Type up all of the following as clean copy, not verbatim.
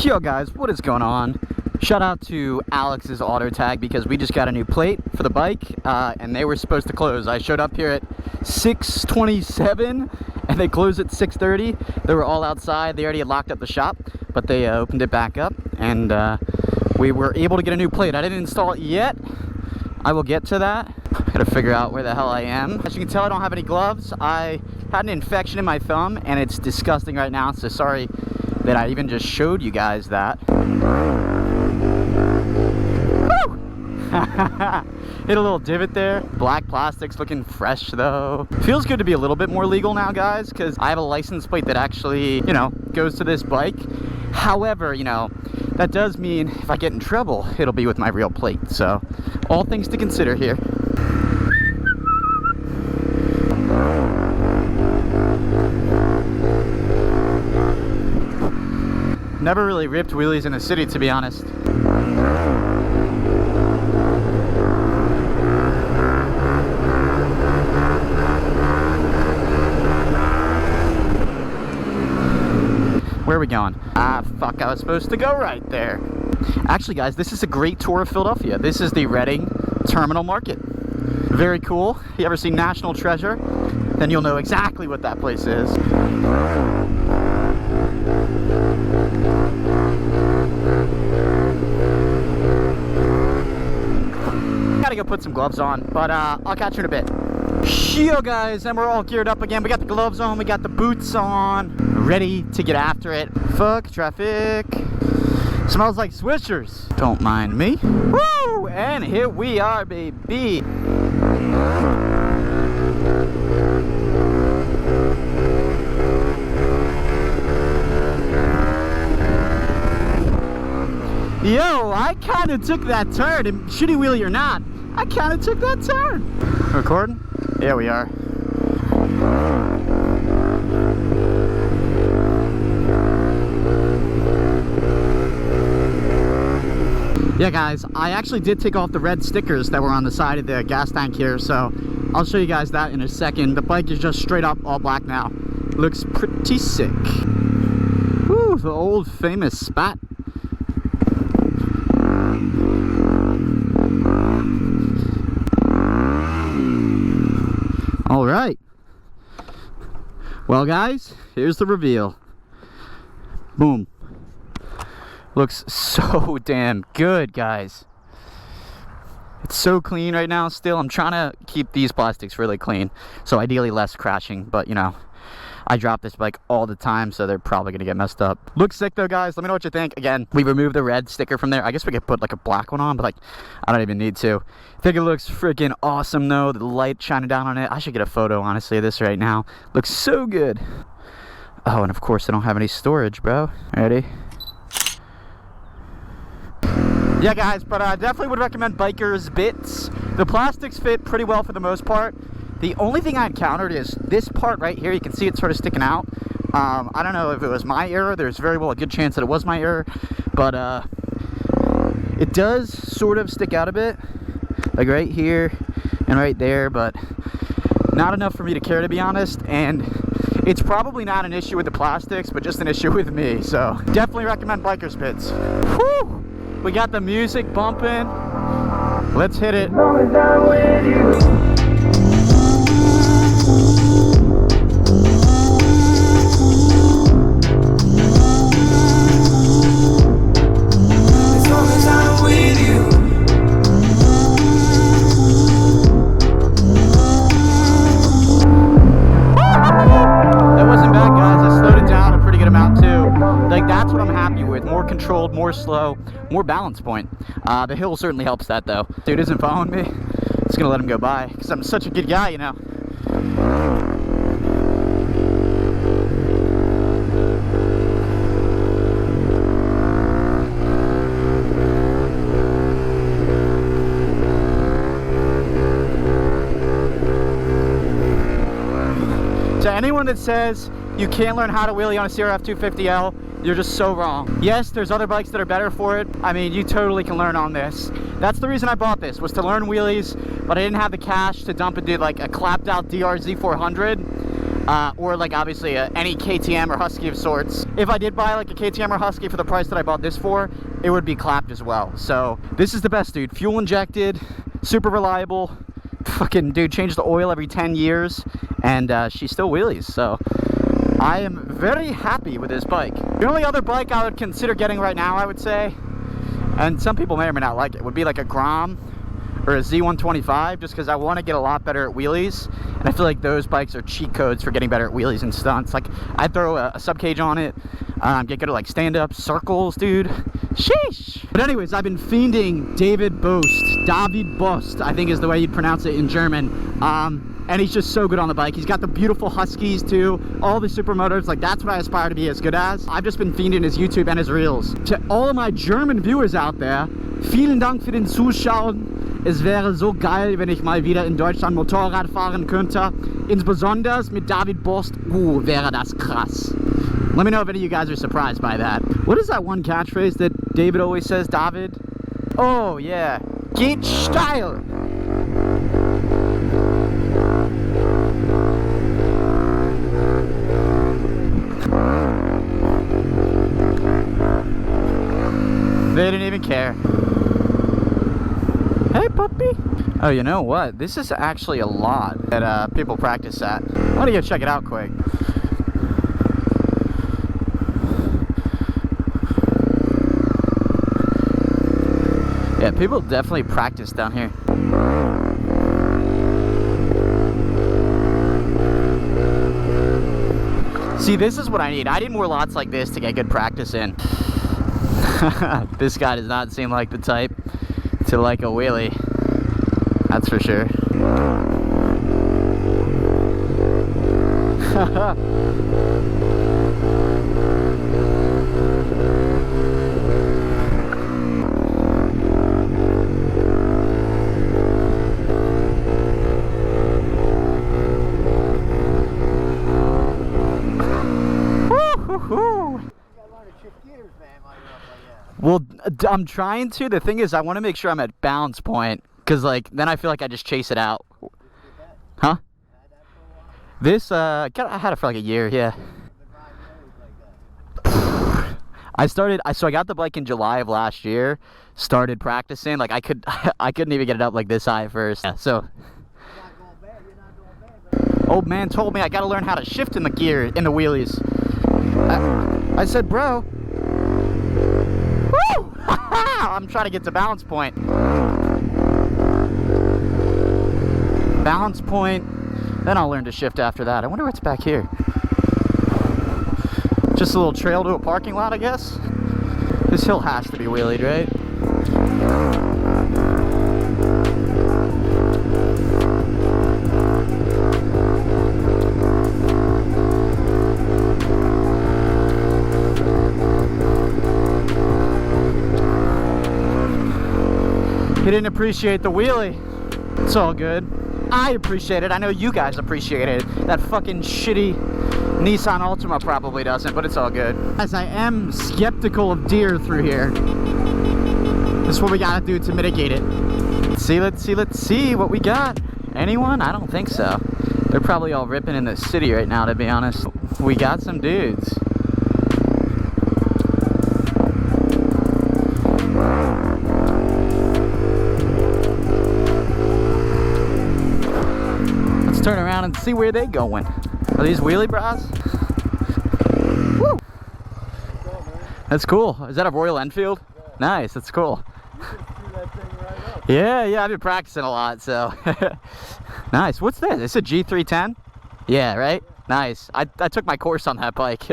Yo guys, what is going on? Shout out to Alex's auto tag because we just got a new plate for the bike and they were supposed to close. I showed up here at 6:27 and they closed at 6:30. They were all outside. They already had locked up the shop, but they opened it back up and we were able to get a new plate. I didn't install it yet. I will get to that. I gotta figure out where the hell I am. As you can tell, I don't have any gloves. I had an infection in my thumb and it's disgusting right now, so sorry that I even just showed you guys that. Hit a little divot there. Black plastics, looking fresh though. Feels good to be a little bit more legal now, guys, because I have a license plate that actually, you know, goes to this bike. However, you know, that does mean if I get in trouble, it'll be with my real plate. So, all things to consider here. Never really ripped wheelies in the city, to be honest. Where are we going? Ah, fuck, I was supposed to go right there. Actually, guys, this is a great tour of Philadelphia. This is the Reading Terminal Market. Very cool. You ever seen National Treasure? Then you'll know exactly what that place is. Gotta go put some gloves on, but I'll catch you in a bit. Yo guys, and we're all geared up again. We got the gloves on, we got the boots on, ready to get after it. Fuck traffic. Smells like Swishers. Don't mind me. Woo! And here we are, baby. Yo, I kind of took that turn, and shitty wheelie or not, I kind of took that turn. Recording? Yeah, we are. Yeah, guys, I actually did take off the red stickers that were on the side of the gas tank here, so I'll show you guys that in a second. The bike is just straight up all black now. Looks pretty sick. Woo, the old famous spat. All right. Well, guys, here's the reveal. Boom. Looks so damn good, guys. It's so clean right now still. I'm trying to keep these plastics really clean, so ideally less crashing, but you know, I drop this bike all the time, so they're probably gonna get messed up. Looks sick though, guys. Let me know what you think. Again, we removed the red sticker from there. I guess we could put like a black one on, but like, I don't even need to. I think it looks freaking awesome though. The light shining down on it. I should get a photo, honestly, of this right now. Looks so good. Oh, and of course I don't have any storage, bro. Ready? Yeah, guys, but I definitely would recommend Biker's bits. The plastics fit pretty well for the most part. The only thing I encountered is this part right here. You can see it sort of sticking out. I don't know if it was my error. There's very well a good chance that it was my error, but it does sort of stick out a bit, like right here and right there, but not enough for me to care, to be honest. And it's probably not an issue with the plastics, but just an issue with me. So definitely recommend Biker's bits. Whew! We got the music bumping. Let's hit it. Controlled, more slow, more balance point. The hill certainly helps that though. Dude isn't following me. Just gonna let him go by because I'm such a good guy, you know. To anyone that says you can't learn how to wheelie on a CRF250L, you're just so wrong. Yes, there's other bikes that are better for it. I mean, you totally can learn on this. That's the reason I bought this, was to learn wheelies, but I didn't have the cash to dump into like a clapped out DRZ 400. or like obviously any KTM or Husky of sorts. If I did buy like a KTM or Husky for the price that I bought this for, it would be clapped as well. So this is the best, dude. Fuel injected, super reliable. Fucking dude, changed the oil every 10 years, and she still wheelies. So I am very happy with this bike. The only other bike I would consider getting right now, I would say, and some people may or may not like it, would be like a Grom or a Z125, just because I want to get a lot better at wheelies, and I feel like those bikes are cheat codes for getting better at wheelies and stunts. Like, I'd throw a sub cage on it, get good at like stand-up circles, dude. Sheesh. But anyways, I've been fiending David Bost, I think is the way you'd pronounce it in German. And he's just so good on the bike. He's got the beautiful Huskies too, all the supermotors. Like, that's what I aspire to be as good as. I've just been fiending his YouTube and his Reels. To all of my German viewers out there, vielen Dank für den Zuschauen. Es wäre so geil, wenn ich mal wieder in Deutschland Motorrad fahren könnte. Insbesondere mit David Bost. Wäre das krass. Let me know if any of you guys are surprised by that. What is that one catchphrase that David always says, David? Oh, yeah. Geht steil. They didn't even care. Hey, puppy. Oh, you know what? This is actually a lot that people practice at. I want to go check it out quick. Yeah, people definitely practice down here. See, this is what I need. I need more lots like this to get good practice in. This guy does not seem like the type to like a wheelie. That's for sure. Well, I'm trying to. The thing is, I want to make sure I'm at balance point, because like then I feel like I just chase it out. Huh? This I had it for like a year, yeah. So I got the bike in July of last year. Started practicing. Like I couldn't even get it up like this high at first. Yeah, so old man told me I got to learn how to shift in the gear in the wheelies. I said, bro. I'm trying to get to balance point. Balance point, then I'll learn to shift after that. I wonder what's back here. Just a little trail to a parking lot, I guess. This hill has to be wheelied, right? He didn't appreciate the wheelie. It's all good. I appreciate it. I know you guys appreciate it. That fucking shitty Nissan Altima probably doesn't, but it's all good. As I am skeptical of deer through here. This is what we gotta do to mitigate it. Let's see what we got. Anyone? I don't think so. They're probably all ripping in the city right now, to be honest. We got some dudes. Turn around and see where they going. Are these wheelie bras? Woo! That's cool. Is that a Royal Enfield? Yeah. Nice, that's cool. You can screw that thing right up. Yeah, I've been practicing a lot, so. Nice. What's this? It's a G310? Yeah, right? Yeah. Nice. I took my course on that bike.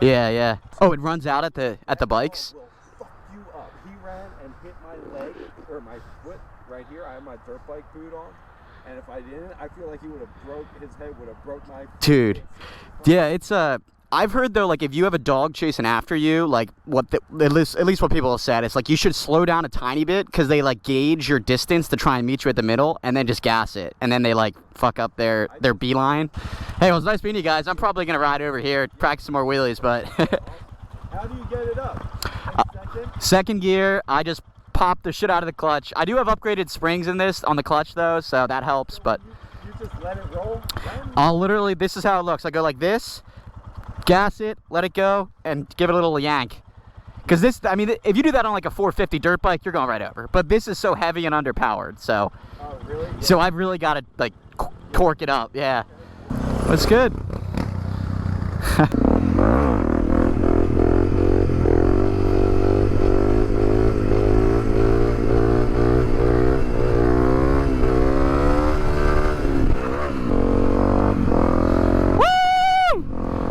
Yeah. Oh, it runs out at the bikes? Will fuck you up. He ran and hit my leg or my foot right here. I have my dirt bike boot on. And if I didn't, I feel like he would have his head would have broke my... Dude. Yeah, it's I've heard though, like if you have a dog chasing after you, like at least what people have said, it's like you should slow down a tiny bit, because they like gauge your distance to try and meet you at the middle, and then just gas it, and then they like fuck up their beeline. Hey, well, it's nice meeting you guys. I'm probably gonna ride over here, practice some more wheelies, but... How do you get it up? Second gear. I just pop the shit out of the clutch. I do have upgraded springs in this on the clutch though, so that helps, but you just let it roll? I'll literally, this is how it looks. I go like this, gas it, let it go, and give it a little yank. Because this, I mean, if you do that on like a 450 dirt bike, you're going right over. But this is so heavy and underpowered, so. Oh, really? Yeah. So I've really got to like cork it up, yeah. That's good.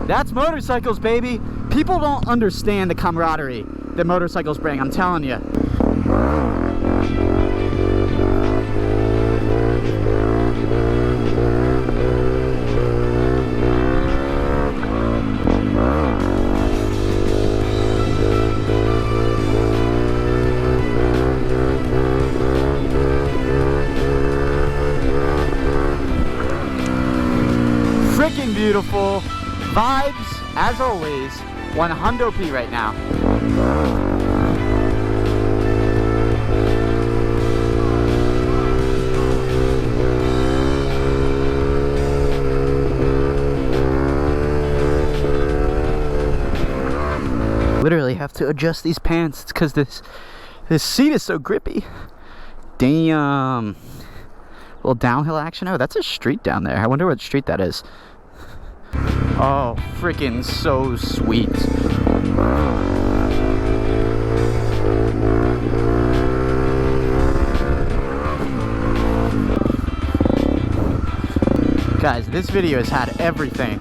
That's motorcycles, baby. People don't understand the camaraderie that motorcycles bring, I'm telling you. Freaking beautiful. Vibes, as always, 100p right now. Literally have to adjust these pants because this seat is so grippy. Damn. Little downhill action. Oh, that's a street down there. I wonder what street that is. Oh, freaking so sweet. Guys, this video has had everything.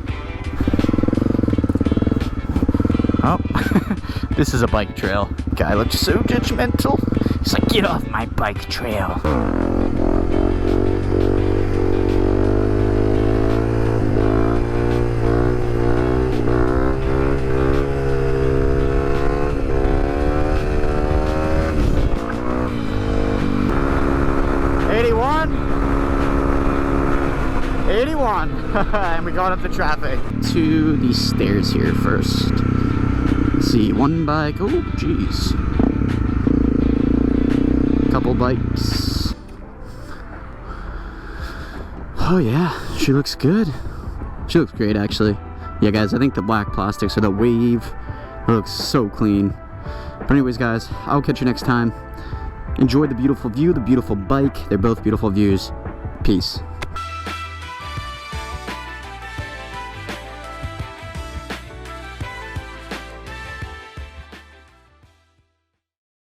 Oh, this is a bike trail. Guy looks so judgmental. He's like, get off my bike trail. And we're going up the traffic to these stairs here first. Let's see, one bike. Oh, jeez. Couple bikes. Oh yeah, she looks good. She looks great, actually. Yeah, guys, I think the black plastics or the wave, it looks so clean. But anyways, guys, I'll catch you next time. Enjoy the beautiful view, the beautiful bike. They're both beautiful views. Peace.